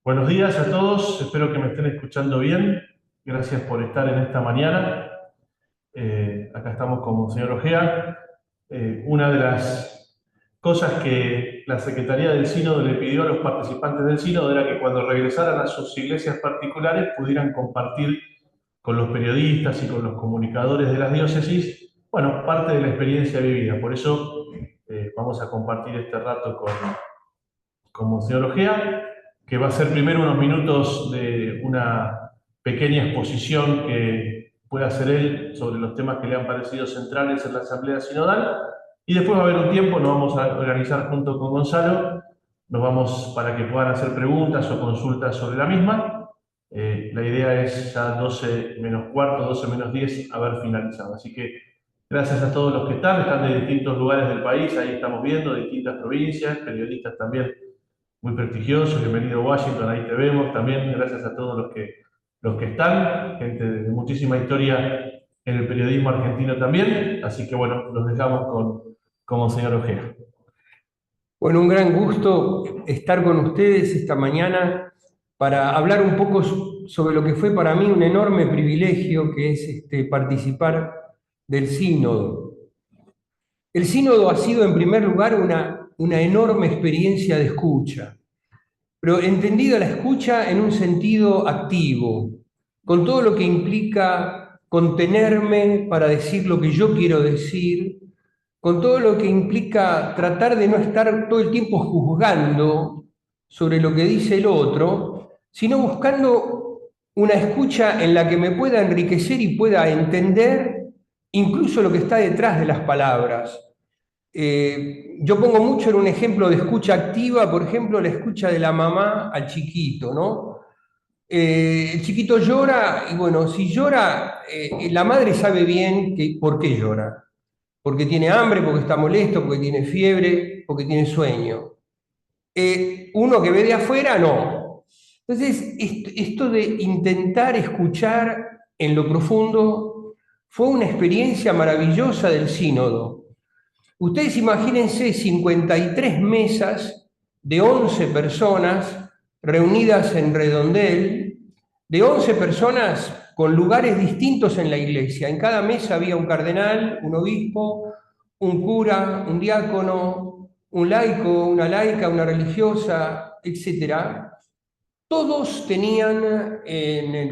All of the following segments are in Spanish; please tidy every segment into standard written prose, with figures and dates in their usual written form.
Buenos días a todos, espero que me estén escuchando bien. Gracias por estar en esta mañana. Acá estamos con Monseñor Ojea. Una de las cosas que la Secretaría del Sínodo le pidió a los participantes del Sínodo era que cuando regresaran a sus iglesias particulares pudieran compartir con los periodistas y con los comunicadores de las diócesis, bueno, parte de la experiencia vivida. Por eso vamos a compartir este rato con Monseñor Ojea, que va a ser primero unos minutos de una pequeña exposición que pueda hacer él sobre los temas que le han parecido centrales en la Asamblea Sinodal, y después va a haber un tiempo, nos vamos a organizar junto con Gonzalo, nos vamos para que puedan hacer preguntas o consultas sobre la misma. La idea es ya 12 menos cuarto, 12 menos 10 haber finalizado. Así que gracias a todos los que están de distintos lugares del país, ahí estamos viendo, distintas provincias, periodistas también muy prestigioso. Bienvenido Washington, ahí te vemos. También gracias a todos los que están, gente de muchísima historia en el periodismo argentino también. Así que bueno, los dejamos con Monseñor Ojea. Bueno, un gran gusto estar con ustedes esta mañana para hablar un poco sobre lo que fue para mí un enorme privilegio, que es participar del sínodo. El sínodo ha sido, en primer lugar, una enorme experiencia de escucha, pero entendida la escucha en un sentido activo, con todo lo que implica contenerme para decir lo que yo quiero decir, con todo lo que implica tratar de no estar todo el tiempo juzgando sobre lo que dice el otro, sino buscando una escucha en la que me pueda enriquecer y pueda entender incluso lo que está detrás de las palabras. Yo pongo mucho en un ejemplo de escucha activa, por ejemplo, la escucha de la mamá al chiquito, ¿no? El chiquito llora y bueno, si llora, la madre sabe bien por qué llora. Porque tiene hambre, porque está molesto, porque tiene fiebre, porque tiene sueño. Uno que ve de afuera, no. Entonces, esto de intentar escuchar en lo profundo fue una experiencia maravillosa del sínodo. Ustedes imagínense 53 mesas de 11 personas reunidas en redondel, de 11 personas con lugares distintos en la iglesia. En cada mesa había un cardenal, un obispo, un cura, un diácono, un laico, una laica, una religiosa, etc. Todos tenían,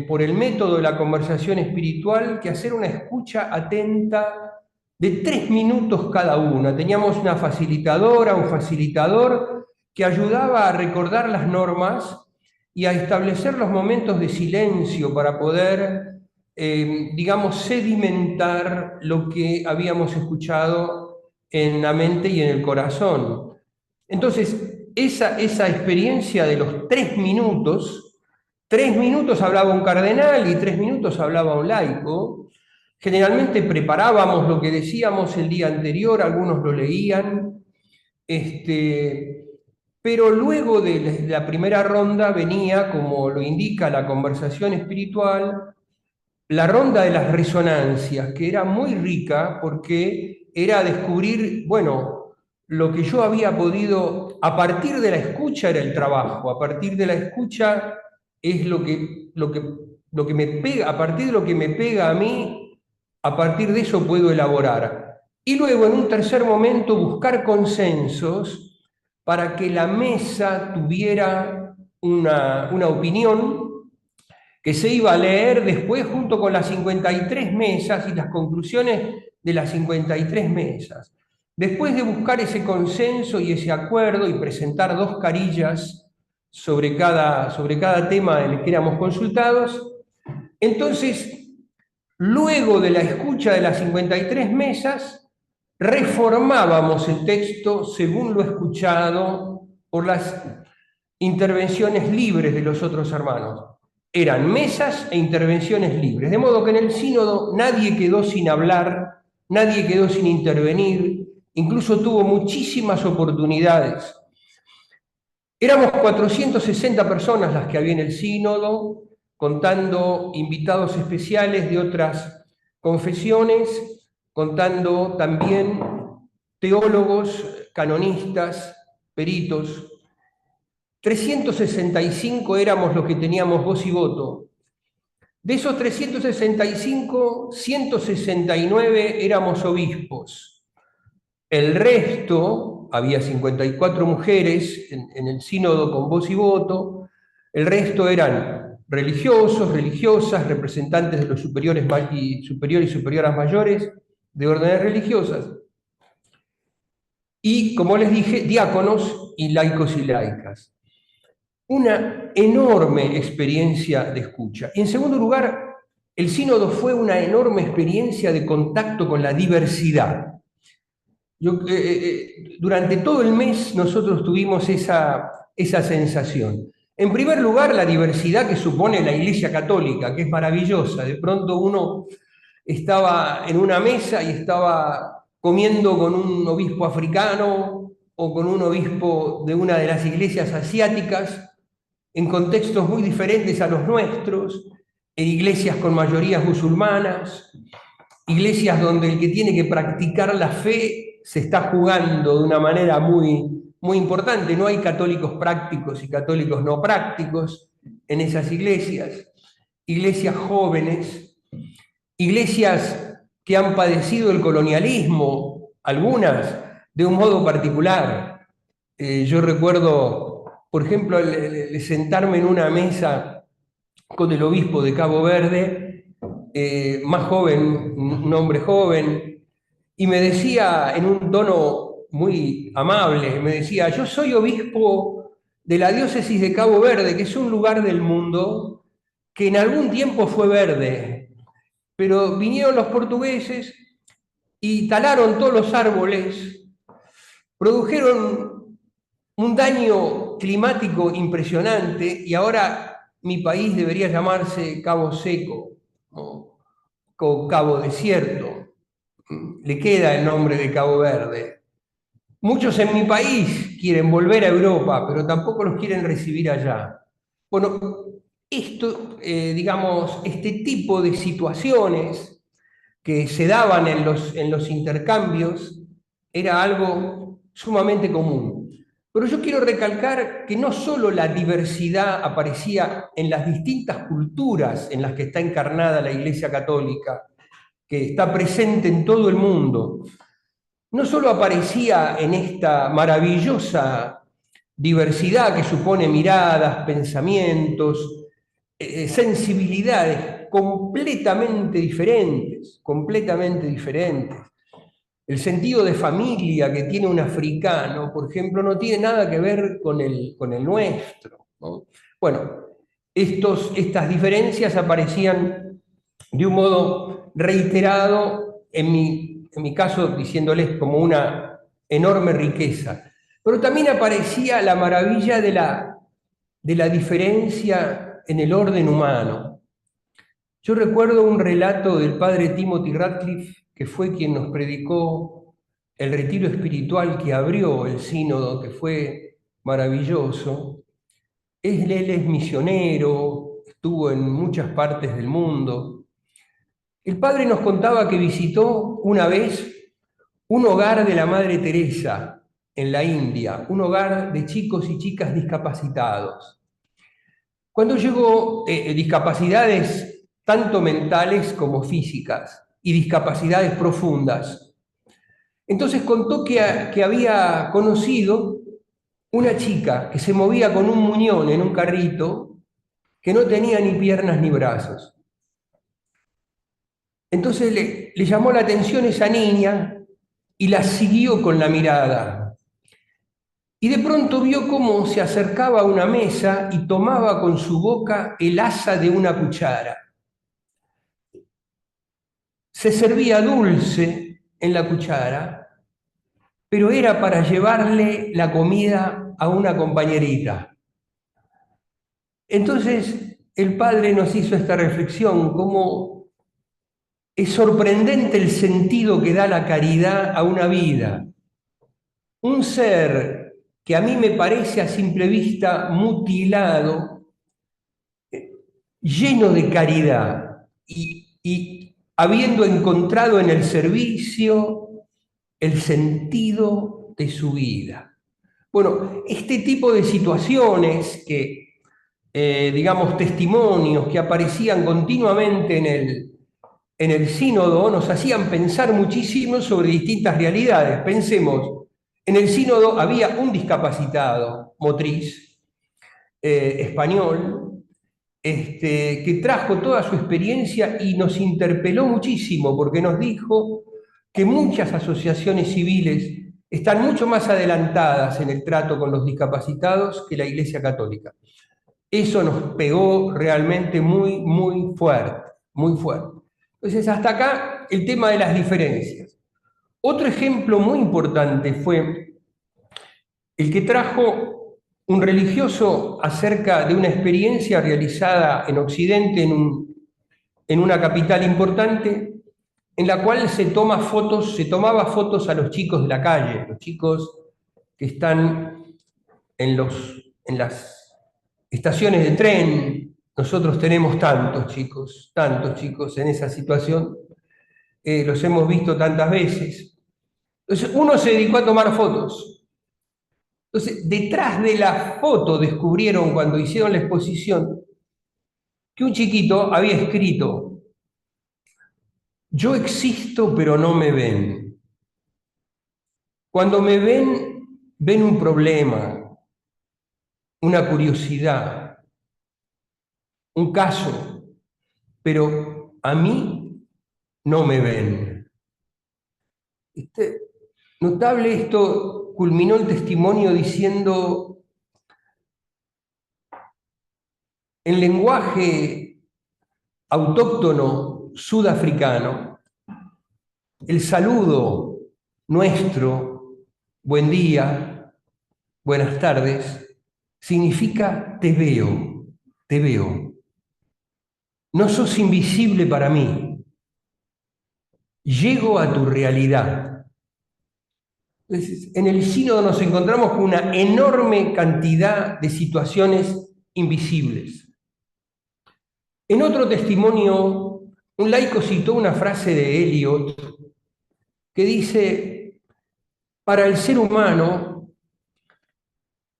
por el método de la conversación espiritual, que hacer una escucha atenta de 3 minutos cada una. Teníamos una facilitadora, un facilitador que ayudaba a recordar las normas y a establecer los momentos de silencio para poder, digamos, sedimentar lo que habíamos escuchado en la mente y en el corazón. Entonces, esa experiencia de los 3 minutos hablaba un cardenal y 3 minutos hablaba un laico. Generalmente preparábamos lo que decíamos el día anterior, algunos lo leían, pero luego de la primera ronda venía, como lo indica la conversación espiritual, la ronda de las resonancias, que era muy rica porque era descubrir, bueno, lo que yo había podido, a partir de la escucha era el trabajo, a partir de la escucha es lo que me pega, a partir de lo que me pega a mí, a partir de eso puedo elaborar. Y luego, en un tercer momento, buscar consensos para que la mesa tuviera una opinión que se iba a leer después junto con las 53 mesas y las conclusiones de las 53 mesas. Después de buscar ese consenso y ese acuerdo y presentar 2 carillas sobre cada tema en el que éramos consultados, entonces, luego de la escucha de las 53 mesas, reformábamos el texto según lo escuchado por las intervenciones libres de los otros hermanos. Eran mesas e intervenciones libres, de modo que en el sínodo nadie quedó sin hablar, nadie quedó sin intervenir, incluso tuvo muchísimas oportunidades. Éramos 460 personas las que había en el sínodo, contando invitados especiales de otras confesiones, contando también teólogos, canonistas, peritos. 365 éramos los que teníamos voz y voto. De esos 365, 169 éramos obispos. El resto, había 54 mujeres en el sínodo con voz y voto, el resto eran religiosos, religiosas, representantes de los superiores y superioras mayores de órdenes religiosas, y, como les dije, diáconos y laicos y laicas. Una enorme experiencia de escucha. Y en segundo lugar, el sínodo fue una enorme experiencia de contacto con la diversidad. Durante todo el mes nosotros tuvimos esa sensación. En primer lugar, la diversidad que supone la Iglesia Católica, que es maravillosa. De pronto uno estaba en una mesa y estaba comiendo con un obispo africano o con un obispo de una de las iglesias asiáticas, en contextos muy diferentes a los nuestros, en iglesias con mayorías musulmanas, iglesias donde el que tiene que practicar la fe se está jugando de una manera muy, muy importante. No hay católicos prácticos y católicos no prácticos en esas iglesias. Iglesias jóvenes, iglesias que han padecido el colonialismo, algunas de un modo particular. Yo recuerdo, por ejemplo, sentarme en una mesa con el obispo de Cabo Verde, más joven, un hombre joven, y me decía en un tono muy amable, me decía: yo soy obispo de la diócesis de Cabo Verde, que es un lugar del mundo que en algún tiempo fue verde, pero vinieron los portugueses y talaron todos los árboles, produjeron un daño climático impresionante, y ahora mi país debería llamarse Cabo Seco, ¿no? O Cabo Desierto. Le queda el nombre de Cabo Verde. Muchos en mi país quieren volver a Europa, pero tampoco los quieren recibir allá. Bueno, esto, digamos, este tipo de situaciones que se daban en los intercambios era algo sumamente común. Pero yo quiero recalcar que no solo la diversidad aparecía en las distintas culturas en las que está encarnada la Iglesia Católica, que está presente en todo el mundo, no solo aparecía en esta maravillosa diversidad que supone miradas, pensamientos, sensibilidades completamente diferentes, completamente diferentes. El sentido de familia que tiene un africano, por ejemplo, no tiene nada que ver con el nuestro, ¿no? Bueno, estas diferencias aparecían de un modo reiterado, en mi caso, diciéndoles como una enorme riqueza. Pero también aparecía la maravilla de la diferencia en el orden humano. Yo recuerdo un relato del padre Timothy Radcliffe, que fue quien nos predicó el retiro espiritual que abrió el sínodo, que fue maravilloso. Él es misionero, estuvo en muchas partes del mundo. El padre nos contaba que visitó una vez un hogar de la Madre Teresa en la India, un hogar de chicos y chicas discapacitados. Cuando llegó, discapacidades tanto mentales como físicas, y discapacidades profundas. Entonces contó que había conocido una chica que se movía con un muñón en un carrito, que no tenía ni piernas ni brazos. Entonces le llamó la atención esa niña y la siguió con la mirada. Y de pronto vio cómo se acercaba a una mesa y tomaba con su boca el asa de una cuchara. Se servía dulce en la cuchara, pero era para llevarle la comida a una compañerita. Entonces el padre nos hizo esta reflexión: cómo es sorprendente el sentido que da la caridad a una vida. Un ser que a mí me parece a simple vista mutilado, lleno de caridad y habiendo encontrado en el servicio el sentido de su vida. Bueno, este tipo de situaciones que, digamos, testimonios que aparecían continuamente en el sínodo nos hacían pensar muchísimo sobre distintas realidades. Pensemos, en el sínodo había un discapacitado motriz español que trajo toda su experiencia y nos interpeló muchísimo porque nos dijo que muchas asociaciones civiles están mucho más adelantadas en el trato con los discapacitados que la Iglesia Católica. Eso nos pegó realmente muy, muy fuerte, muy fuerte. Entonces, hasta acá el tema de las diferencias. Otro ejemplo muy importante fue el que trajo un religioso acerca de una experiencia realizada en Occidente, en una capital importante, en la cual se tomaba fotos a los chicos de la calle, los chicos que están en las estaciones de tren. Nosotros tenemos tantos chicos en esa situación, los hemos visto tantas veces. Entonces, uno se dedicó a tomar fotos. Entonces, detrás de la foto descubrieron cuando hicieron la exposición que un chiquito había escrito: yo existo pero no me ven. Cuando me ven, ven un problema, una curiosidad, un caso, pero a mí no me ven. Notable esto, culminó el testimonio diciendo: en lenguaje autóctono sudafricano, el saludo nuestro, buen día, buenas tardes, significa te veo, te veo. No sos invisible para mí. Llego a tu realidad. Entonces, en el sínodo nos encontramos con una enorme cantidad de situaciones invisibles. En otro testimonio, un laico citó una frase de Eliot que dice: para el ser humano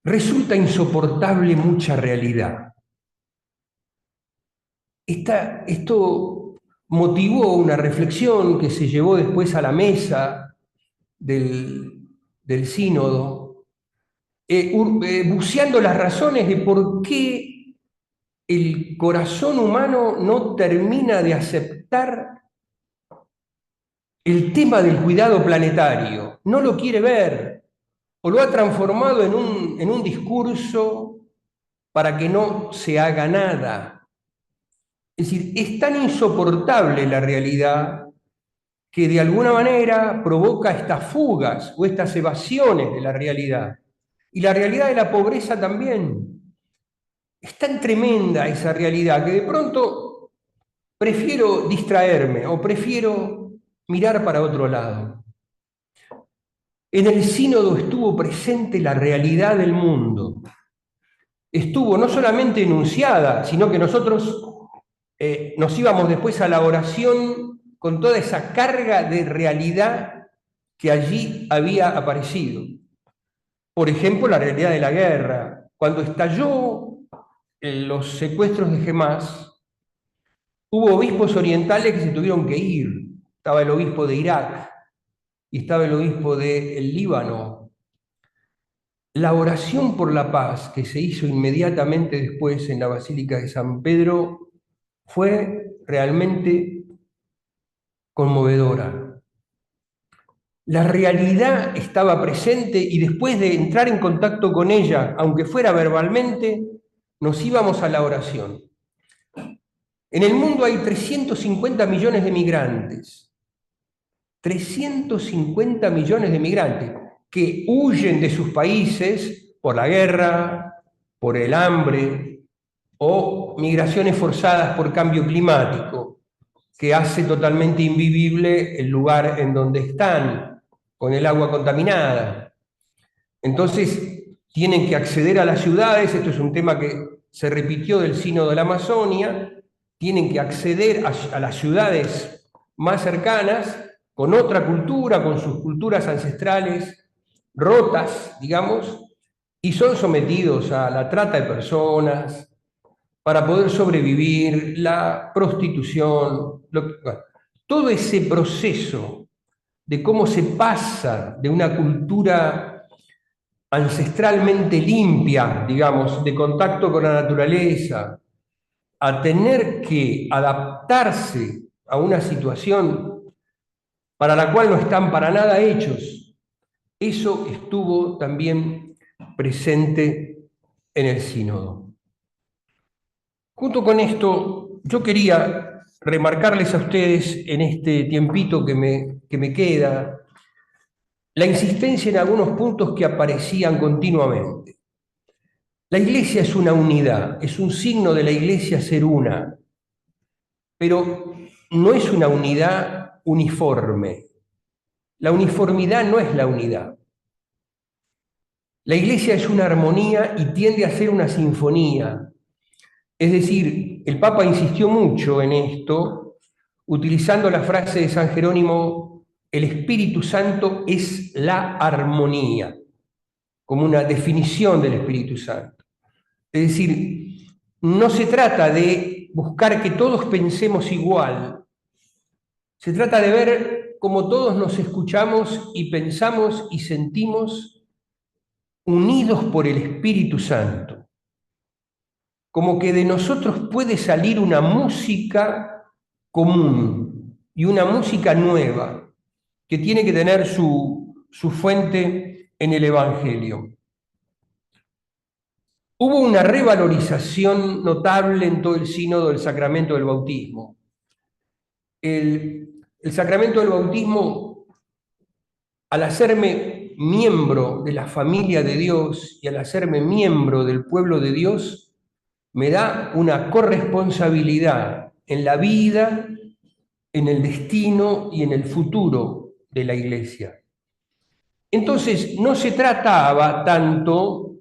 resulta insoportable mucha realidad. Esto motivó una reflexión que se llevó después a la mesa del sínodo, buceando las razones de por qué el corazón humano no termina de aceptar el tema del cuidado planetario, no lo quiere ver, o lo ha transformado en un discurso para que no se haga nada. Es decir, es tan insoportable la realidad que de alguna manera provoca estas fugas o estas evasiones de la realidad. Y la realidad de la pobreza también. Es tan tremenda esa realidad que de pronto prefiero distraerme o prefiero mirar para otro lado. En el sínodo estuvo presente la realidad del mundo. Estuvo no solamente enunciada, sino que nosotros nos íbamos después a la oración con toda esa carga de realidad que allí había aparecido. Por ejemplo, la realidad de la guerra. Cuando estalló los secuestros de Hamas, hubo obispos orientales que se tuvieron que ir. Estaba el obispo de Irak y estaba el obispo del Líbano. La oración por la paz que se hizo inmediatamente después en la Basílica de San Pedro fue realmente conmovedora. La realidad estaba presente y después de entrar en contacto con ella, aunque fuera verbalmente, nos íbamos a la oración. En el mundo hay 350 millones de migrantes. 350 millones de migrantes que huyen de sus países por la guerra, por el hambre o migraciones forzadas por cambio climático, que hace totalmente invivible el lugar en donde están, con el agua contaminada. Entonces, tienen que acceder a las ciudades, esto es un tema que se repitió del Sínodo de la Amazonia, tienen que acceder a las ciudades más cercanas, con otra cultura, con sus culturas ancestrales rotas, digamos, y son sometidos a la trata de personas para poder sobrevivir, la prostitución, bueno, todo ese proceso de cómo se pasa de una cultura ancestralmente limpia, digamos, de contacto con la naturaleza, a tener que adaptarse a una situación para la cual no están para nada hechos. Eso estuvo también presente en el sínodo. Junto con esto, yo quería remarcarles a ustedes en este tiempito que me queda la insistencia en algunos puntos que aparecían continuamente. La Iglesia es una unidad, es un signo de la Iglesia ser una, pero no es una unidad uniforme. La uniformidad no es la unidad. La Iglesia es una armonía y tiende a ser una sinfonía. Es decir, el Papa insistió mucho en esto, utilizando la frase de San Jerónimo, el Espíritu Santo es la armonía, como una definición del Espíritu Santo. Es decir, no se trata de buscar que todos pensemos igual, se trata de ver cómo todos nos escuchamos y pensamos y sentimos unidos por el Espíritu Santo. Como que de nosotros puede salir una música común y una música nueva que tiene que tener su fuente en el Evangelio. Hubo una revalorización notable en todo el sínodo del sacramento del bautismo. El sacramento del bautismo, al hacerme miembro de la familia de Dios y al hacerme miembro del pueblo de Dios, me da una corresponsabilidad en la vida, en el destino y en el futuro de la Iglesia. Entonces, no se trataba tanto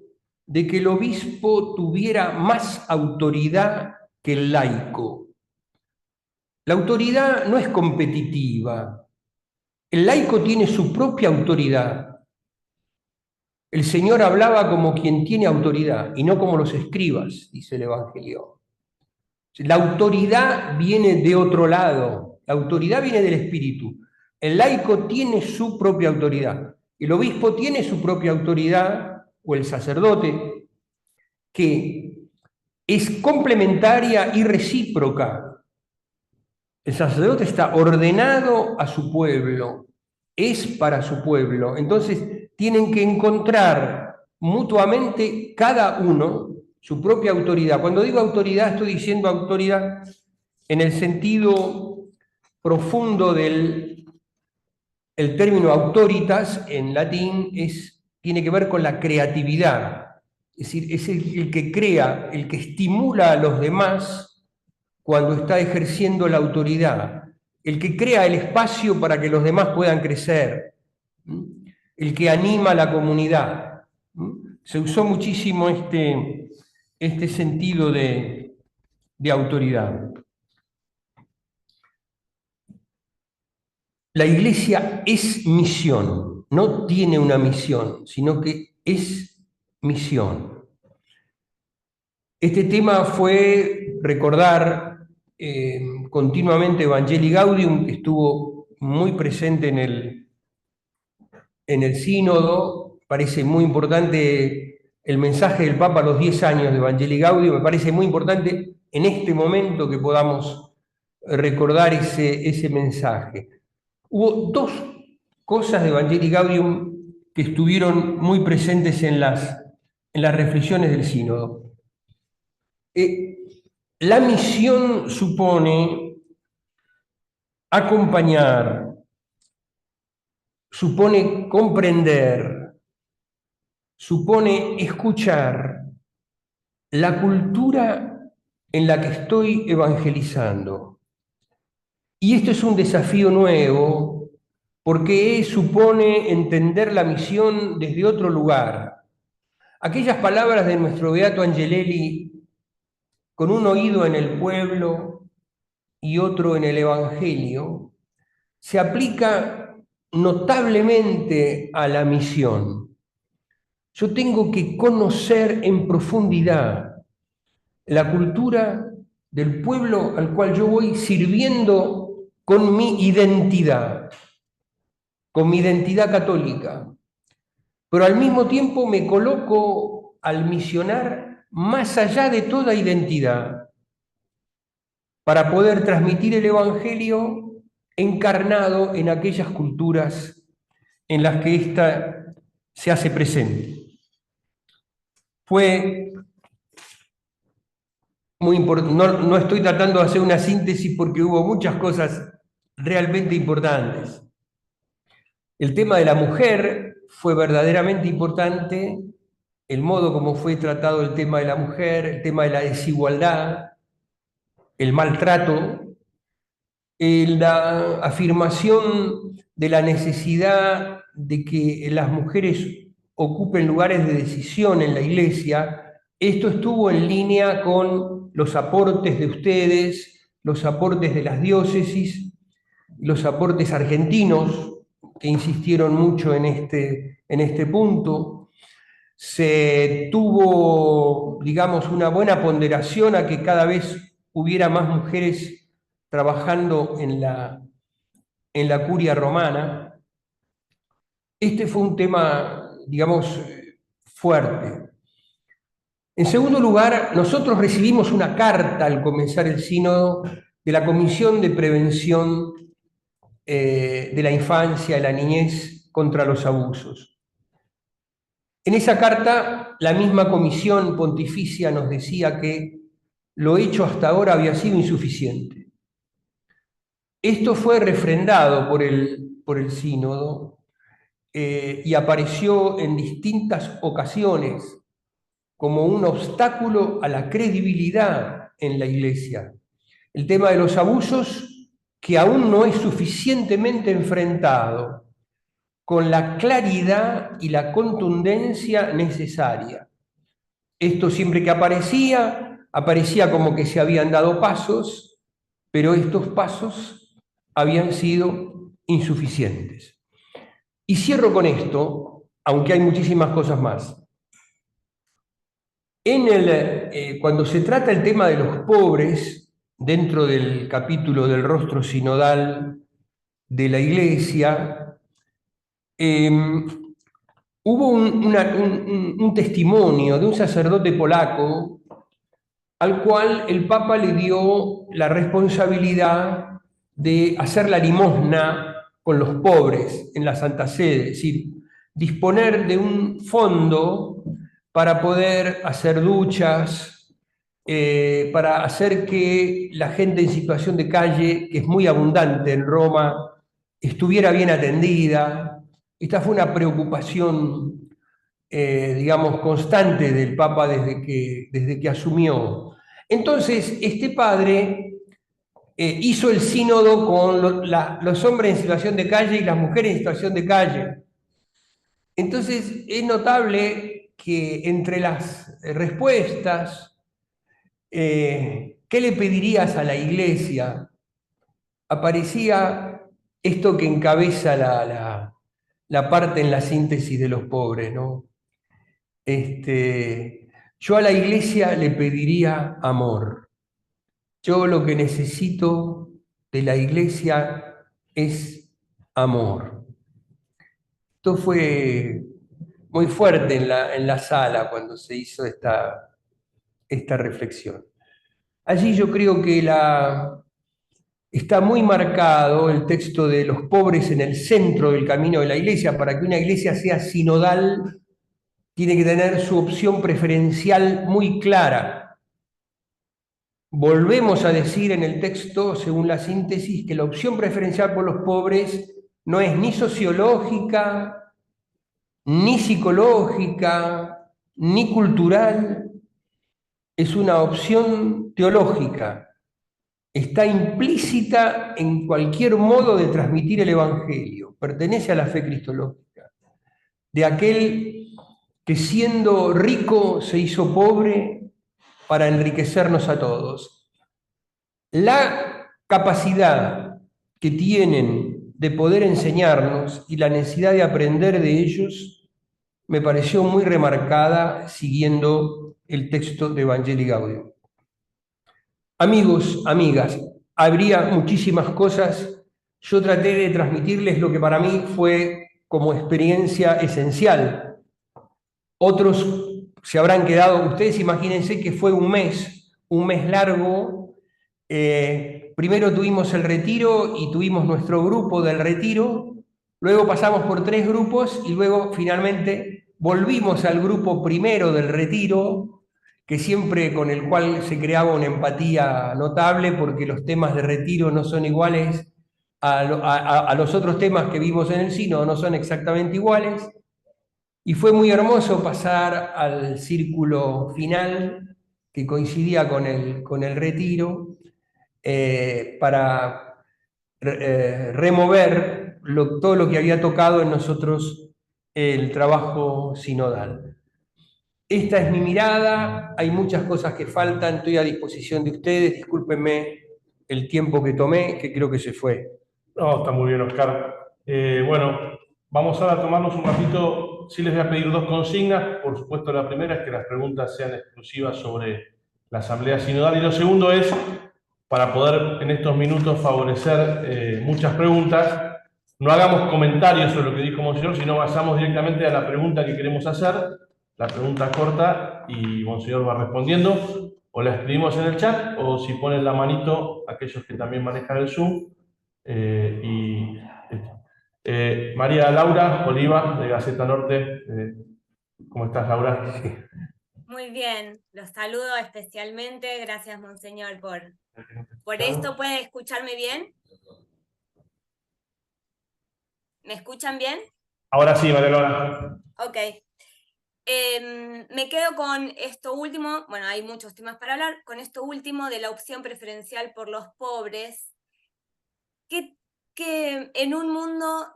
de que el obispo tuviera más autoridad que el laico. La autoridad no es competitiva. El laico tiene su propia autoridad. El Señor hablaba como quien tiene autoridad y no como los escribas, dice el Evangelio. La autoridad viene de otro lado, la autoridad viene del Espíritu. El laico tiene su propia autoridad, el obispo tiene su propia autoridad, o el sacerdote, que es complementaria y recíproca. El sacerdote está ordenado a su pueblo, es para su pueblo. Entonces tienen que encontrar mutuamente cada uno su propia autoridad. Cuando digo autoridad, estoy diciendo autoridad en el sentido profundo del el término autoritas en latín tiene que ver con la creatividad. Es decir, es el que crea, el que estimula a los demás cuando está ejerciendo la autoridad, el que crea el espacio para que los demás puedan crecer, el que anima a la comunidad. Se usó muchísimo este sentido de autoridad. La Iglesia es misión, no tiene una misión, sino que es misión. Este tema fue recordar continuamente Evangelii Gaudium, que estuvo muy presente en el sínodo. Parece muy importante el mensaje del Papa a los 10 años de Evangelii Gaudium. Me parece muy importante en este momento que podamos recordar ese mensaje. Hubo dos cosas de Evangelii Gaudium que estuvieron muy presentes en las reflexiones del sínodo. La misión supone acompañar, supone comprender, supone escuchar la cultura en la que estoy evangelizando. Y esto es un desafío nuevo porque supone entender la misión desde otro lugar. Aquellas palabras de nuestro beato Angelelli, con un oído en el pueblo y otro en el Evangelio, se aplica notablemente a la misión. Yo tengo que conocer en profundidad la cultura del pueblo al cual yo voy sirviendo con mi identidad católica, pero al mismo tiempo me coloco al misionar más allá de toda identidad para poder transmitir el Evangelio encarnado en aquellas culturas en las que ésta se hace presente. Fue muy importante, no estoy tratando de hacer una síntesis porque hubo muchas cosas realmente importantes. El tema de la mujer fue verdaderamente importante, el modo como fue tratado el tema de la mujer, el tema de la desigualdad, el maltrato, la afirmación de la necesidad de que las mujeres ocupen lugares de decisión en la Iglesia. Esto estuvo en línea con los aportes de ustedes, los aportes de las diócesis, los aportes argentinos, que insistieron mucho en este punto. Se tuvo, digamos, una buena ponderación a que cada vez hubiera más mujeres trabajando en la curia romana. Este fue un tema, digamos, fuerte. En segundo lugar, nosotros recibimos una carta al comenzar el sínodo de la Comisión de Prevención de la Infancia y la Niñez contra los Abusos. En esa carta, la misma Comisión Pontificia nos decía que lo hecho hasta ahora había sido insuficiente. Esto fue refrendado por el sínodo y apareció en distintas ocasiones como un obstáculo a la credibilidad en la Iglesia. El tema de los abusos, que aún no es suficientemente enfrentado con la claridad y la contundencia necesaria. Esto siempre que aparecía como que se habían dado pasos, pero estos pasos habían sido insuficientes. Y cierro con esto, aunque hay muchísimas cosas más. Cuando se trata el tema de los pobres, dentro del capítulo del rostro sinodal de la Iglesia, hubo un testimonio de un sacerdote polaco al cual el Papa le dio la responsabilidad de hacer la limosna con los pobres en la Santa Sede, es decir, disponer de un fondo para poder hacer duchas, para hacer que la gente en situación de calle, que es muy abundante en Roma, estuviera bien atendida. Esta fue una preocupación, digamos, constante del Papa desde que asumió. Entonces, este padre hizo el sínodo con los hombres en situación de calle y las mujeres en situación de calle. Entonces, es notable que entre las respuestas, ¿qué le pedirías a la Iglesia? Aparecía esto que encabeza la parte en la síntesis de los pobres, ¿no? Yo a la Iglesia le pediría amor. Yo lo que necesito de la Iglesia es amor. Esto fue muy fuerte en la sala cuando se hizo esta reflexión. Allí yo creo que está muy marcado el texto de los pobres en el centro del camino de la Iglesia. Para que una Iglesia sea sinodal, tiene que tener su opción preferencial muy clara. Volvemos a decir en el texto, según la síntesis, que la opción preferencial por los pobres no es ni sociológica, ni psicológica, ni cultural, es una opción teológica. Está implícita en cualquier modo de transmitir el Evangelio, pertenece a la fe cristológica, de aquel que siendo rico se hizo pobre para enriquecernos a todos. La capacidad que tienen de poder enseñarnos y la necesidad de aprender de ellos me pareció muy remarcada siguiendo el texto de Evangelii Gaudium. Amigos, amigas, habría muchísimas cosas. Yo traté de transmitirles lo que para mí fue como experiencia esencial. Otros se habrán quedado, ustedes imagínense que fue un mes largo. Primero tuvimos el retiro y tuvimos nuestro grupo del retiro, luego pasamos por 3 grupos y luego finalmente volvimos al grupo primero del retiro, que siempre con el cual se creaba una empatía notable, porque los temas de retiro no son iguales a los otros temas que vimos en el sínodo, no son exactamente iguales. Y fue muy hermoso pasar al círculo final, que coincidía con el retiro, para remover todo lo que había tocado en nosotros el trabajo sinodal. Esta es mi mirada, hay muchas cosas que faltan, estoy a disposición de ustedes, discúlpenme el tiempo que tomé, que creo que se fue. No, está muy bien, Oscar. Bueno, vamos ahora a tomarnos un ratito. Sí les voy a pedir 2 consignas. Por supuesto, la primera es que las preguntas sean exclusivas sobre la Asamblea Sinodal. Y lo segundo es, para poder en estos minutos favorecer muchas preguntas, no hagamos comentarios sobre lo que dijo Monseñor, sino vayamos directamente a la pregunta que queremos hacer, la pregunta corta, y Monseñor va respondiendo. O la escribimos en el chat, o si ponen la manito, aquellos que también manejan el Zoom. María Laura Oliva, de Gaceta Norte. ¿Cómo estás, Laura? Sí. Muy bien, los saludo especialmente. Gracias, Monseñor, por esto. ¿Puede escucharme bien? ¿Me escuchan bien? Ahora sí, María Laura. Ok. Me quedo con esto último, bueno, hay muchos temas para hablar, con esto último de la opción preferencial por los pobres, que en un mundo,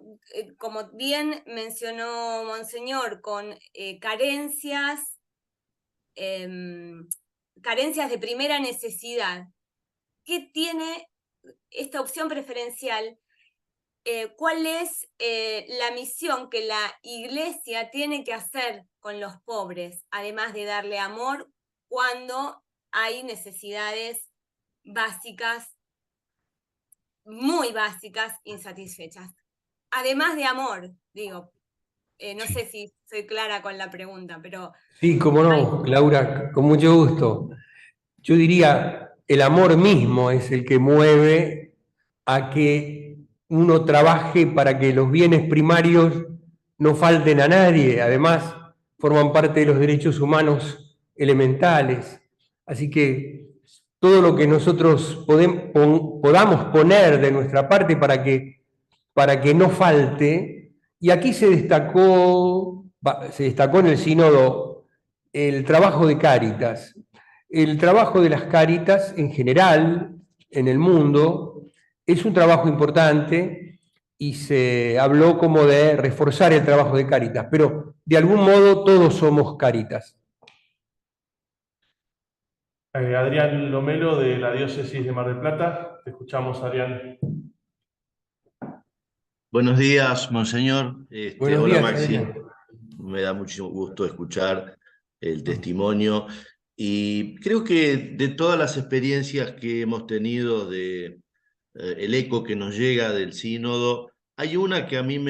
como bien mencionó Monseñor, con carencias de primera necesidad, ¿qué tiene esta opción preferencial? ¿Cuál es la misión que la Iglesia tiene que hacer con los pobres, además de darle amor cuando hay necesidades básicas, muy básicas, insatisfechas? Además de amor, digo, no sé si soy clara con la pregunta, pero... Sí, cómo no, Laura, con mucho gusto. Yo diría, el amor mismo es el que mueve a que uno trabaje para que los bienes primarios no falten a nadie. Además, forman parte de los derechos humanos elementales. Así que todo lo que nosotros podamos poner de nuestra parte para que no falte, y aquí se destacó en el sínodo el trabajo de Cáritas. El trabajo de las Cáritas en general, en el mundo, es un trabajo importante y se habló como de reforzar el trabajo de Cáritas, pero de algún modo todos somos Cáritas. Adrián Lomelo, de la Diócesis de Mar del Plata. Te escuchamos, Adrián. Buenos días, Monseñor. Buenos Hola, días, Maxi. Adrián. Me da mucho gusto escuchar el testimonio. Y creo que de todas las experiencias que hemos tenido, el eco que nos llega del sínodo, hay una que a mí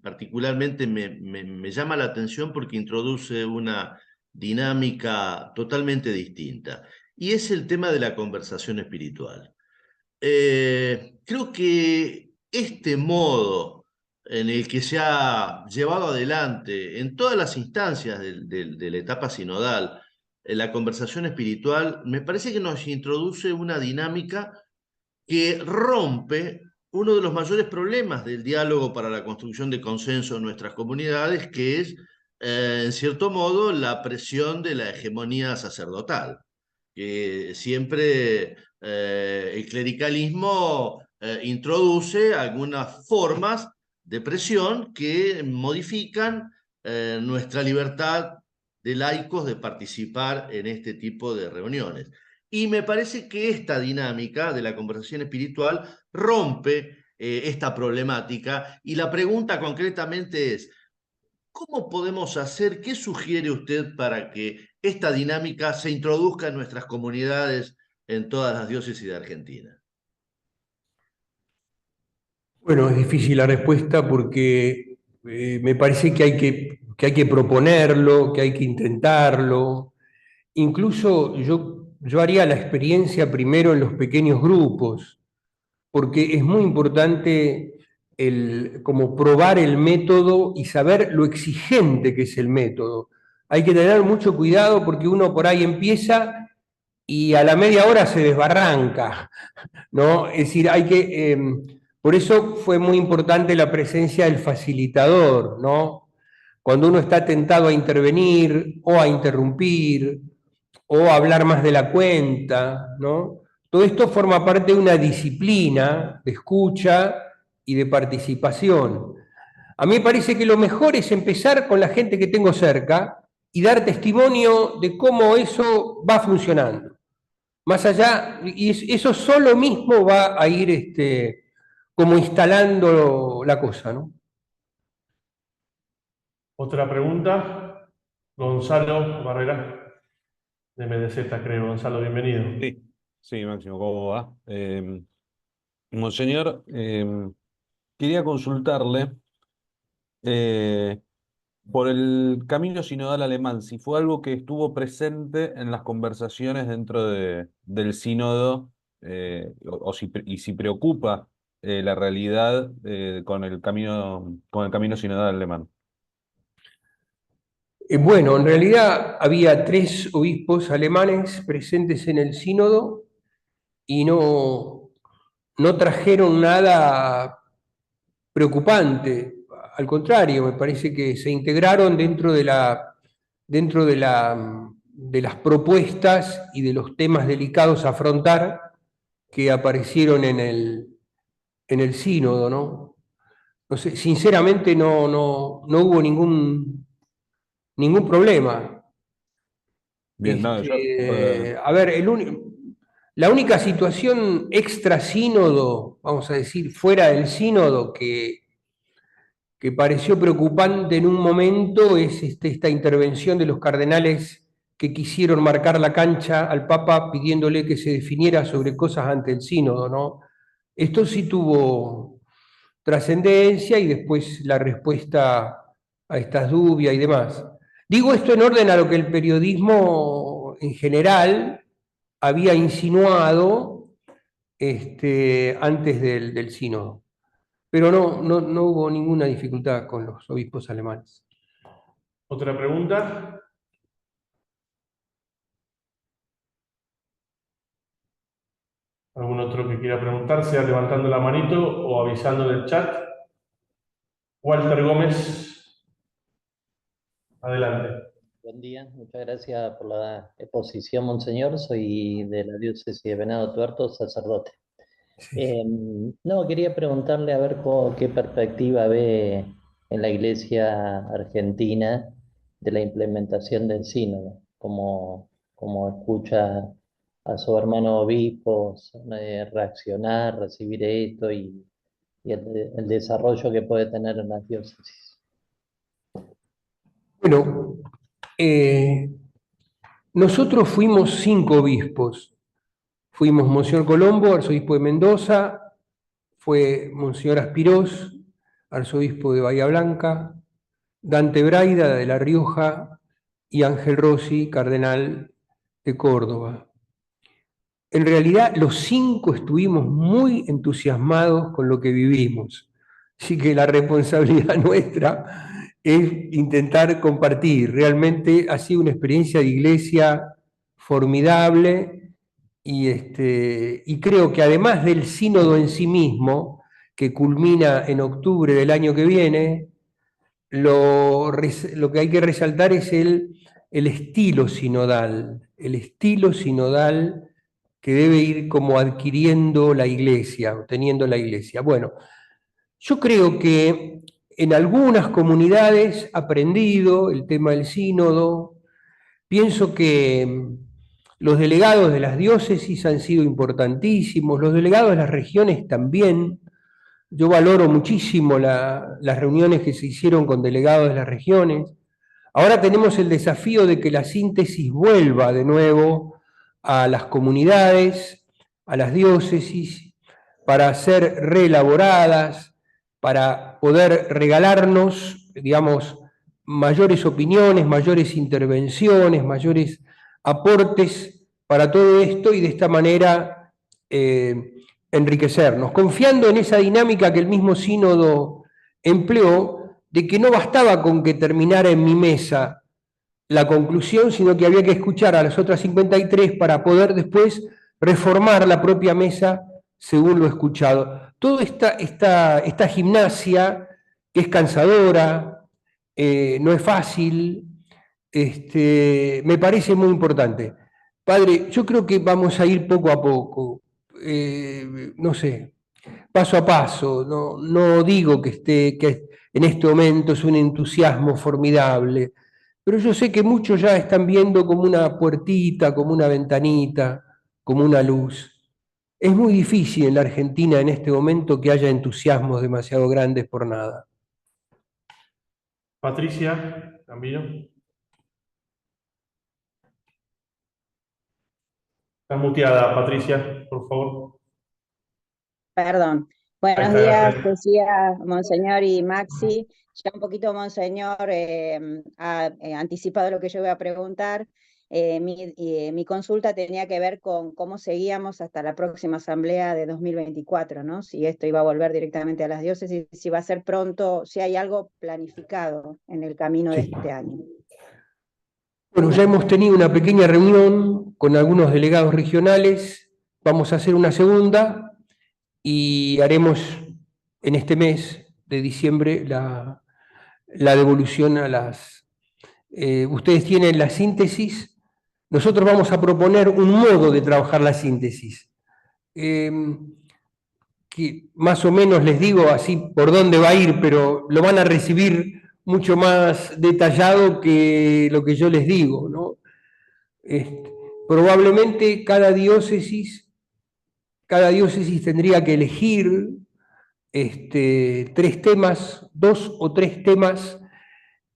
particularmente me llama la atención porque introduce una dinámica totalmente distinta. Y es el tema de la conversación espiritual. Creo que este modo en el que se ha llevado adelante en todas las instancias de la etapa sinodal la conversación espiritual, me parece que nos introduce una dinámica que rompe uno de los mayores problemas del diálogo para la construcción de consenso en nuestras comunidades, que es, en cierto modo, la presión de la hegemonía sacerdotal, que siempre el clericalismo introduce algunas formas de presión que modifican nuestra libertad de laicos de participar en este tipo de reuniones. Y me parece que esta dinámica de la conversación espiritual rompe esta problemática, y la pregunta concretamente es: ¿cómo podemos hacer? ¿Qué sugiere usted para que esta dinámica se introduzca en nuestras comunidades en todas las diócesis de Argentina? Bueno, es difícil la respuesta porque me parece que hay que proponerlo, que hay que intentarlo. Incluso yo haría la experiencia primero en los pequeños grupos, porque es muy importante como probar el método y saber lo exigente que es el método. Hay que tener mucho cuidado porque uno por ahí empieza y a la media hora se desbarranca, ¿no? Es decir, por eso fue muy importante la presencia del facilitador, ¿no? Cuando uno está tentado a intervenir o a interrumpir o a hablar más de la cuenta, ¿no? Todo esto forma parte de una disciplina de escucha y de participación. A mí me parece que lo mejor es empezar con la gente que tengo cerca y dar testimonio de cómo eso va funcionando. Más allá, y eso solo mismo va a ir como instalando la cosa, ¿no? Otra pregunta, Gonzalo Barrera, de MDZ, creo. Gonzalo, bienvenido. Sí, sí, Máximo, ¿cómo va? Monseñor, quería consultarle eh, por el camino sinodal alemán, si fue algo que estuvo presente en las conversaciones dentro del sínodo, y si preocupa la realidad con el camino sinodal alemán. Bueno, en realidad había 3 obispos alemanes presentes en el sínodo y no trajeron nada preocupante. Al contrario, me parece que se integraron dentro de las propuestas y de los temas delicados a afrontar que aparecieron en el sínodo, ¿no? No sé, sinceramente no hubo ningún problema. Bien, no, A ver, la única situación extra sínodo, vamos a decir, fuera del sínodo que pareció preocupante en un momento es esta intervención de los cardenales que quisieron marcar la cancha al Papa pidiéndole que se definiera sobre cosas ante el sínodo, ¿no? Esto sí tuvo trascendencia y después la respuesta a estas dudas y demás. Digo esto en orden a lo que el periodismo en general había insinuado antes del sínodo. Pero no hubo ninguna dificultad con los obispos alemanes. Otra pregunta. ¿Algún otro que quiera preguntar, sea levantando la manito o avisando en el chat? Walter Gómez, adelante. Buen día, muchas gracias por la exposición, Monseñor. Soy de la diócesis de Venado Tuerto, sacerdote. Quería preguntarle a ver qué perspectiva ve en la Iglesia argentina de la implementación del sínodo, como escucha a sus hermanos obispos reaccionar, recibir esto y el desarrollo que puede tener en las diócesis. Bueno, nosotros fuimos 5 obispos. Fuimos Monseñor Colombo, arzobispo de Mendoza, fue Monseñor Aspirós, arzobispo de Bahía Blanca, Dante Braida de La Rioja y Ángel Rossi, cardenal de Córdoba. En realidad, los 5 estuvimos muy entusiasmados con lo que vivimos. Así que la responsabilidad nuestra es intentar compartir. Realmente ha sido una experiencia de iglesia formidable y creo que además del sínodo en sí mismo, que culmina en octubre del año que viene, lo que hay que resaltar es el estilo sinodal que debe ir como adquiriendo la Iglesia, teniendo la Iglesia. Bueno, yo creo que en algunas comunidades ha aprendido el tema del sínodo. Pienso que los delegados de las diócesis han sido importantísimos, los delegados de las regiones también. Yo valoro muchísimo las reuniones que se hicieron con delegados de las regiones. Ahora tenemos el desafío de que la síntesis vuelva de nuevo a las comunidades, a las diócesis, para ser reelaboradas, para poder regalarnos, digamos, mayores opiniones, mayores intervenciones, mayores aportes para todo esto y de esta manera enriquecernos, confiando en esa dinámica que el mismo sínodo empleó, de que no bastaba con que terminara en mi mesa la conclusión, sino que había que escuchar a las otras 53 para poder después reformar la propia mesa según lo escuchado. Toda esta gimnasia, que es cansadora, no es fácil, me parece muy importante. Padre, yo creo que vamos a ir poco a poco, no sé, paso a paso. No digo que en este momento es un entusiasmo formidable, pero yo sé que muchos ya están viendo como una puertita, como una ventanita, como una luz. Es muy difícil en la Argentina en este momento que haya entusiasmos demasiado grandes por nada. Patricia, también. Está muteada, Patricia, por favor. Perdón. Ahí Buenos está, días, gracias. Lucía, Monseñor y Maxi. Ya un poquito Monseñor ha anticipado lo que yo voy a preguntar. Mi consulta tenía que ver con cómo seguíamos hasta la próxima asamblea de 2024, ¿no? Si esto iba a volver directamente a las diócesis, si va a ser pronto, si hay algo planificado en el camino de este año. Bueno, ya hemos tenido una pequeña reunión con algunos delegados regionales, vamos a hacer una segunda y haremos en este mes de diciembre la devolución a las... ustedes tienen la síntesis, nosotros vamos a proponer un modo de trabajar la síntesis, que más o menos les digo así por dónde va a ir, pero lo van a recibir mucho más detallado que lo que yo les digo, ¿no? Probablemente cada diócesis tendría que elegir 3 temas, 2 o 3 temas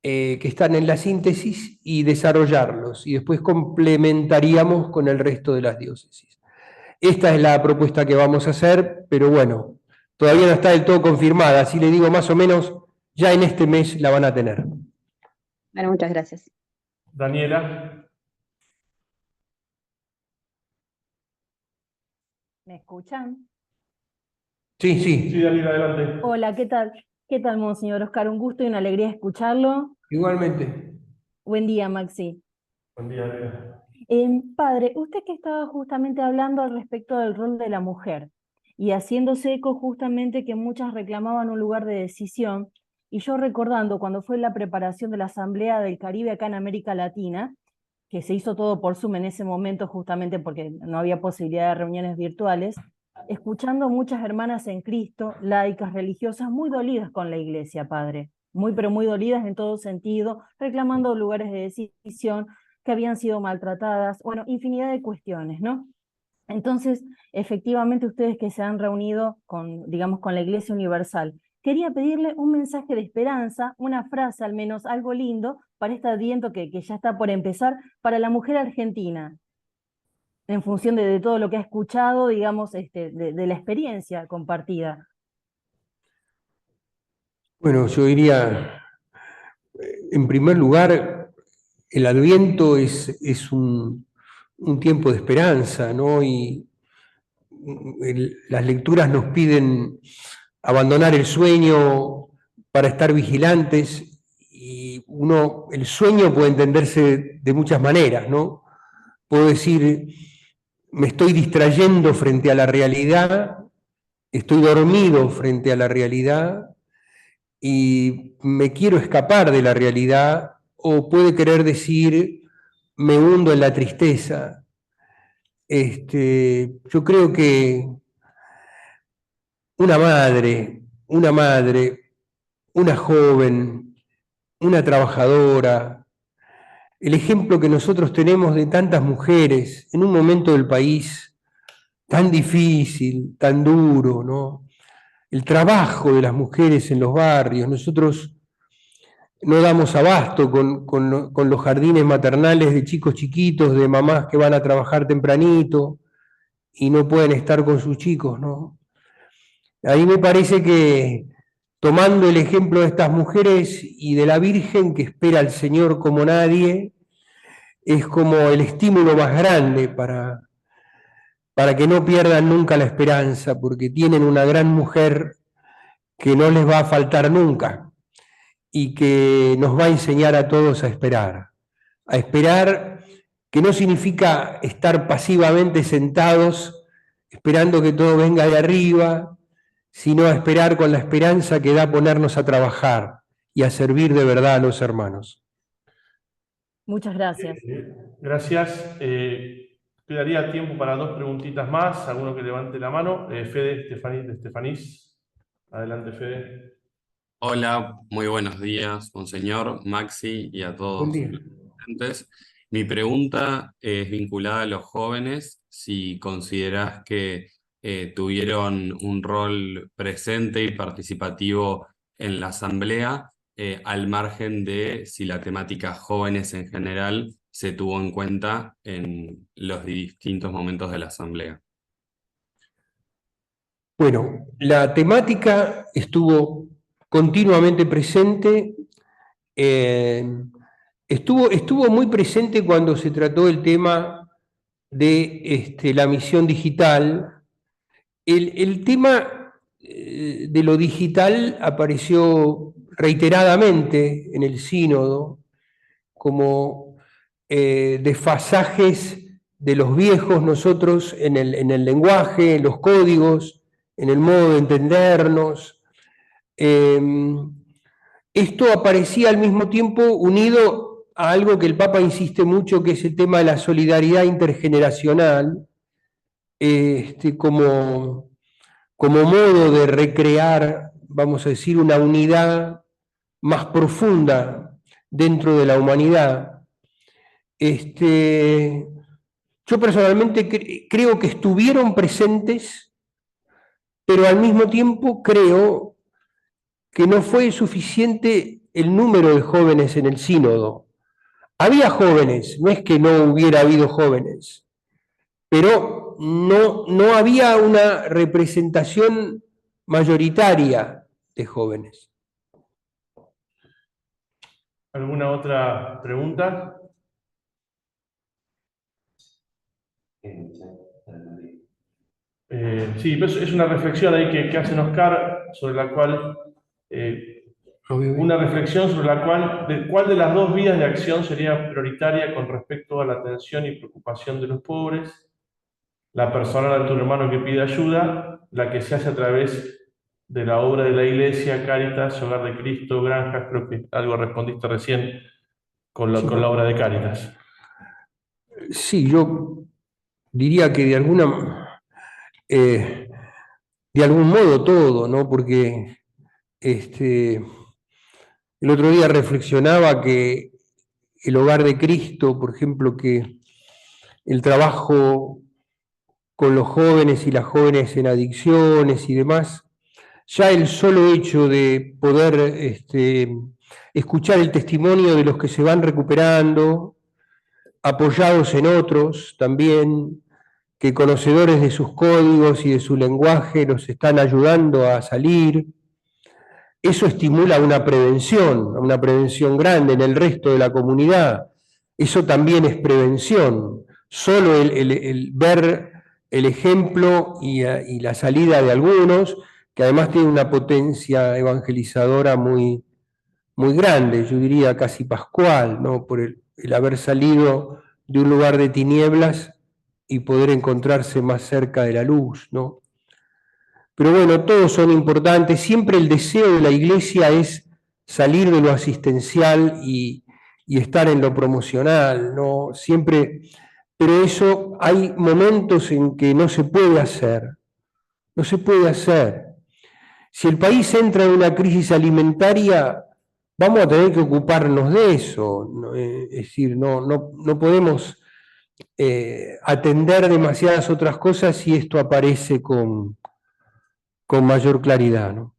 que están en la síntesis y desarrollarlos, y después complementaríamos con el resto de las diócesis. Esta es la propuesta que vamos a hacer, pero bueno, todavía no está del todo confirmada, así le digo más o menos, ya en este mes la van a tener. Bueno, muchas gracias. Daniela. ¿Me escuchan? Sí, sí. Sí, Daniela, adelante. Hola, ¿qué tal? ¿Qué tal, Monseñor Oscar? Un gusto y una alegría escucharlo. Igualmente. Buen día, Maxi. Buen día, Daniela. Padre, usted que estaba justamente hablando al respecto del rol de la mujer y haciéndose eco justamente que muchas reclamaban un lugar de decisión, y yo recordando cuando fue la preparación de la Asamblea del Caribe acá en América Latina, que se hizo todo por Zoom en ese momento justamente porque no había posibilidad de reuniones virtuales, escuchando muchas hermanas en Cristo, laicas, religiosas, muy dolidas con la iglesia, Padre, muy pero muy dolidas en todo sentido, reclamando lugares de decisión, que habían sido maltratadas, bueno, infinidad de cuestiones, ¿no? Entonces, efectivamente, ustedes que se han reunido con, digamos, con la Iglesia Universal, quería pedirle un mensaje de esperanza, una frase al menos, algo lindo, para este Adviento que ya está por empezar, para la mujer argentina, en función de todo lo que ha escuchado, digamos, de la experiencia compartida. Bueno, yo diría, en primer lugar, el Adviento es un tiempo de esperanza, ¿no? Y las lecturas nos piden abandonar el sueño para estar vigilantes, y el sueño puede entenderse de muchas maneras, ¿no? Puedo decir, me estoy distrayendo frente a la realidad, estoy dormido frente a la realidad y me quiero escapar de la realidad, o puede querer decir, me hundo en la tristeza. Yo creo que una madre, una joven, una trabajadora, el ejemplo que nosotros tenemos de tantas mujeres en un momento del país tan difícil, tan duro, ¿no? el trabajo de las mujeres en los barrios. Nosotros no damos abasto con los jardines maternales de chicos chiquitos, de mamás que van a trabajar tempranito y no pueden estar con sus chicos, ¿no? Ahí me parece que, tomando el ejemplo de estas mujeres y de la Virgen que espera al Señor como nadie, es como el estímulo más grande para que no pierdan nunca la esperanza, porque tienen una gran mujer que no les va a faltar nunca y que nos va a enseñar a todos a esperar que no significa estar pasivamente sentados esperando que todo venga de arriba, sino a esperar con la esperanza que da ponernos a trabajar y a servir de verdad a los hermanos. Muchas gracias. Gracias. Quedaría tiempo para dos preguntitas más. Alguno que levante la mano. Fede Estefanís. Adelante, Fede. Hola, muy buenos días, monseñor, Maxi y a todos Buen día. los presentes. Mi pregunta es vinculada a los jóvenes, si considerás que tuvieron un rol presente y participativo en la asamblea, al margen de si la temática jóvenes en general se tuvo en cuenta en los distintos momentos de la asamblea. Bueno, la temática estuvo continuamente presente, estuvo muy presente cuando se trató el tema de la misión digital. El tema de lo digital apareció reiteradamente en el sínodo como desfasajes de los viejos nosotros en el lenguaje, en los códigos, en el modo de entendernos. Esto aparecía al mismo tiempo unido a algo que el Papa insiste mucho, que es el tema de la solidaridad intergeneracional, como modo de recrear, vamos a decir, una unidad más profunda dentro de la humanidad. Yo personalmente creo que estuvieron presentes, pero al mismo tiempo creo que no fue suficiente el número de jóvenes en el sínodo. Había jóvenes, no es que no hubiera habido jóvenes, pero no había una representación mayoritaria de jóvenes. ¿Alguna otra pregunta? Sí, pues es una reflexión ahí que hace Oscar, sobre la cual, una reflexión sobre la cuál de las dos vías de acción sería prioritaria con respecto a la atención y preocupación de los pobres, la personal de tu hermano que pide ayuda, la que se hace a través de la obra de la Iglesia, Cáritas, Hogar de Cristo, Granjas. Creo que algo respondiste recién con la obra de Cáritas. Sí, yo diría que de algún modo todo, ¿no? Porque el otro día reflexionaba que el Hogar de Cristo, por ejemplo, que el trabajo con los jóvenes y las jóvenes en adicciones y demás, ya el solo hecho de poder escuchar el testimonio de los que se van recuperando, apoyados en otros también, que conocedores de sus códigos y de su lenguaje los están ayudando a salir, eso estimula una prevención grande en el resto de la comunidad. Eso también es prevención. Solo el ver el ejemplo y la salida de algunos, que además tiene una potencia evangelizadora muy, muy grande, yo diría casi pascual, ¿no? Por el haber salido de un lugar de tinieblas y poder encontrarse más cerca de la luz, ¿no? Pero bueno, todos son importantes. Siempre el deseo de la Iglesia es salir de lo asistencial y estar en lo promocional, ¿no? Siempre, pero eso hay momentos en que no se puede hacer. No se puede hacer. Si el país entra en una crisis alimentaria, vamos a tener que ocuparnos de eso, ¿no? Es decir, no podemos atender demasiadas otras cosas si esto aparece con con mayor claridad, ¿no?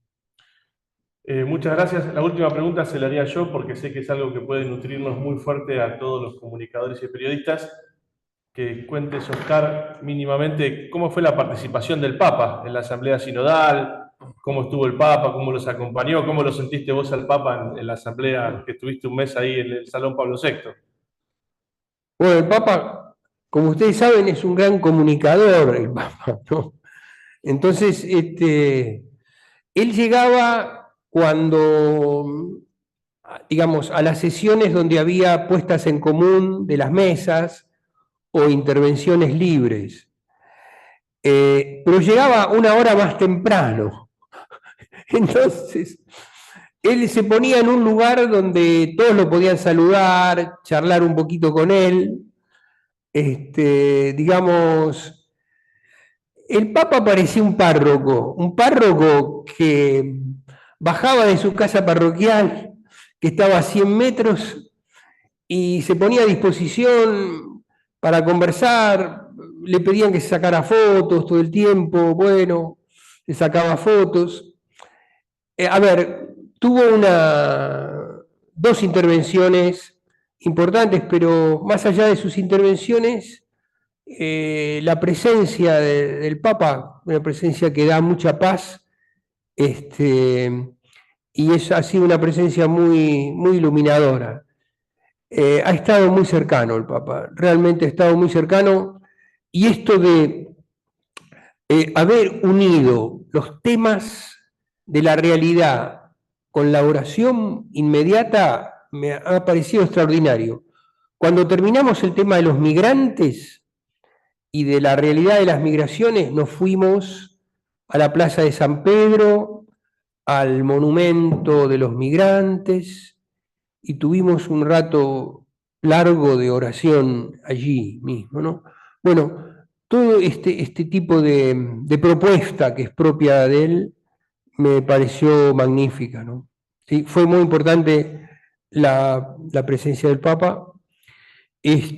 Muchas gracias. La última pregunta se la haría yo porque sé que es algo que puede nutrirnos muy fuerte a todos los comunicadores y periodistas. Que cuentes, Oscar, mínimamente cómo fue la participación del Papa en la Asamblea Sinodal, cómo estuvo el Papa, cómo los acompañó, cómo lo sentiste vos al Papa en la Asamblea, que estuviste un mes ahí en el Salón Pablo VI. Bueno, el Papa, como ustedes saben, es un gran comunicador, el Papa, ¿no? Entonces, él llegaba cuando, digamos, a las sesiones donde había puestas en común de las mesas o intervenciones libres, pero llegaba una hora más temprano. Entonces, él se ponía en un lugar donde todos lo podían saludar, charlar un poquito con él. Digamos, el Papa parecía un párroco que bajaba de su casa parroquial, que estaba a 100 metros, y se ponía a disposición para conversar. Le pedían que se sacara fotos todo el tiempo, bueno, se sacaba fotos. A ver, tuvo dos intervenciones importantes, pero más allá de sus intervenciones, la presencia del Papa, una presencia que da mucha paz, y ha sido una presencia muy, muy iluminadora. Ha estado muy cercano el Papa, realmente ha estado muy cercano, y esto de haber unido los temas de la realidad con la oración inmediata me ha parecido extraordinario. Cuando terminamos el tema de los migrantes y de la realidad de las migraciones, nos fuimos a la Plaza de San Pedro, al monumento de los migrantes, y tuvimos un rato largo de oración allí mismo, ¿no? Bueno, todo este tipo de propuesta que es propia de él me pareció magnífica, ¿no? Sí, fue muy importante la presencia del Papa. Y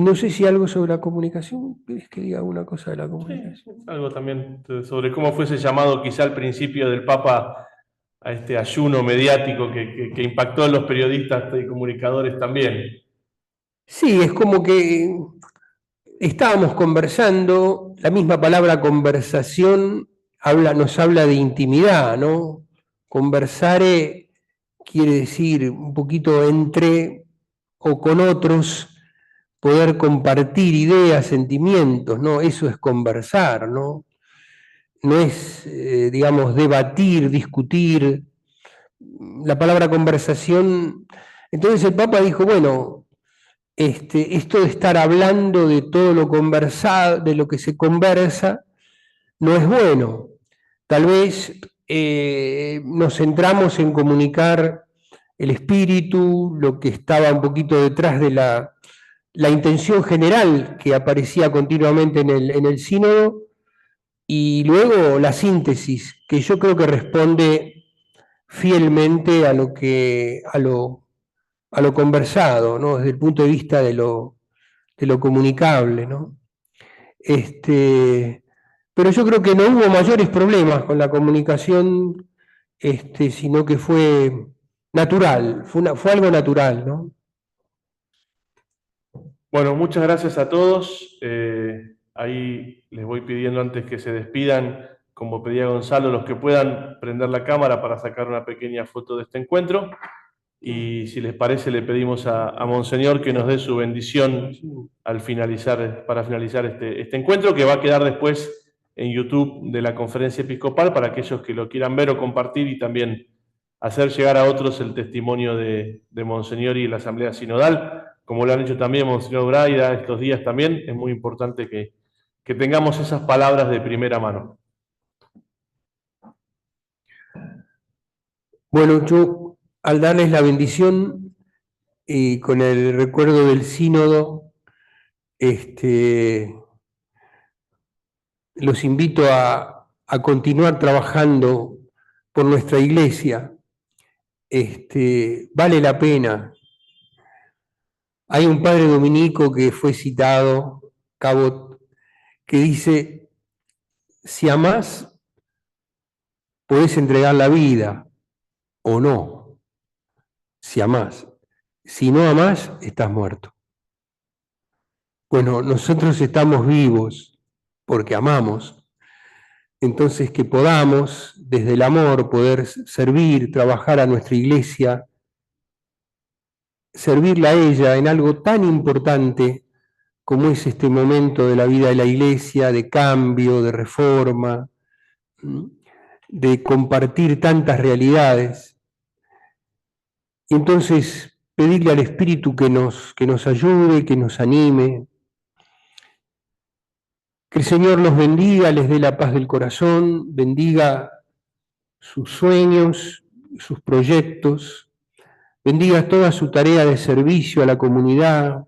no sé si algo sobre la comunicación, ¿querés que diga alguna cosa de la comunicación? Sí, algo también sobre cómo fue ese llamado quizá al principio del Papa a este ayuno mediático que impactó a los periodistas y comunicadores también. Sí, es como que estábamos conversando, la misma palabra conversación nos habla de intimidad, ¿no? Conversare quiere decir un poquito entre o con otros, poder compartir ideas, sentimientos, ¿no? Eso es conversar, ¿no? No es, digamos, debatir, discutir. La palabra conversación. Entonces el Papa dijo, bueno, esto de estar hablando de todo lo conversado, de lo que se conversa, no es bueno. Tal vez nos centramos en comunicar el espíritu, lo que estaba un poquito detrás de la intención general que aparecía continuamente en el sínodo, y luego la síntesis, que yo creo que responde fielmente a lo conversado, ¿no? Desde el punto de vista de lo comunicable, ¿no? Pero yo creo que no hubo mayores problemas con la comunicación, sino que fue natural, fue algo natural, ¿no? Bueno, muchas gracias a todos. Ahí les voy pidiendo antes que se despidan, como pedía Gonzalo, los que puedan prender la cámara para sacar una pequeña foto de este encuentro. Y si les parece, le pedimos a Monseñor que nos dé su bendición para finalizar este encuentro, que va a quedar después en YouTube de la Conferencia Episcopal para aquellos que lo quieran ver o compartir, y también hacer llegar a otros el testimonio de Monseñor y la Asamblea Sinodal, como lo han hecho también Monseñor Braida estos días también. Es muy importante que tengamos esas palabras de primera mano. Bueno, yo al darles la bendición y con el recuerdo del sínodo, los invito a continuar trabajando por nuestra iglesia. Vale la pena. Hay un padre dominico que fue citado, Cabot, que dice: Si amás, podés entregar la vida o no. Si amás. Si no amás, estás muerto. Bueno, nosotros estamos vivos porque amamos. Entonces, que podamos, desde el amor, poder servir, trabajar a nuestra iglesia, servirla a ella en algo tan importante como es este momento de la vida de la iglesia, de cambio, de reforma, de compartir tantas realidades. Y entonces, pedirle al Espíritu que nos ayude, que nos anime, que el Señor los bendiga, les dé la paz del corazón, bendiga sus sueños, sus proyectos, bendiga toda su tarea de servicio a la comunidad,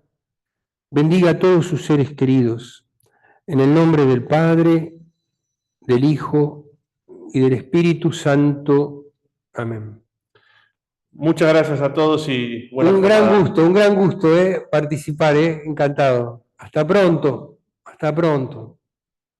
bendiga a todos sus seres queridos. En el nombre del Padre, del Hijo y del Espíritu Santo. Amén. Muchas gracias a todos y buena un jornada. gran gusto participar, encantado. Hasta pronto, hasta pronto.